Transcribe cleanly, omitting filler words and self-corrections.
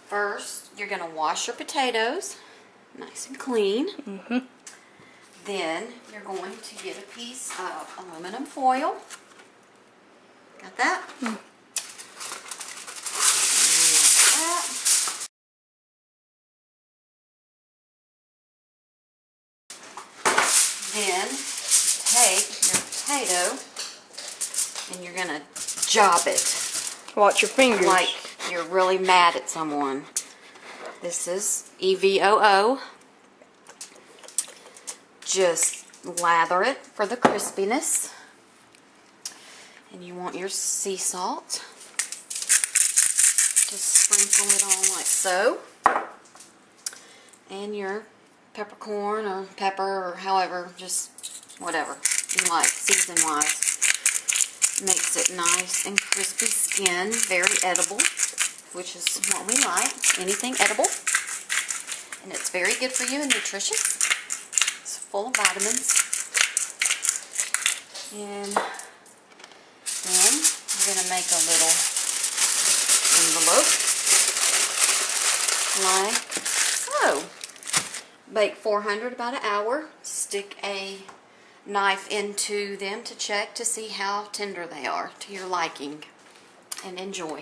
First, you're going to wash your potatoes nice and clean. Then you're going to get a piece of aluminum foil. Got that? Then take your potato and you're going to job it. Watch your fingers. Like you're really mad at someone. This is EVOO. Just lather it for the crispiness. And you want your sea salt. Just sprinkle it on like so. And your peppercorn or pepper or however, just whatever you like, season-wise. Makes it nice and crispy skin, very edible, which is what we like. Anything edible. And it's very good for you and nutritious. It's full of vitamins. And then we're going to make a little envelope like so. Bake 400 about an hour. Stick a knife into them to check to see how tender they are to your liking. And enjoy.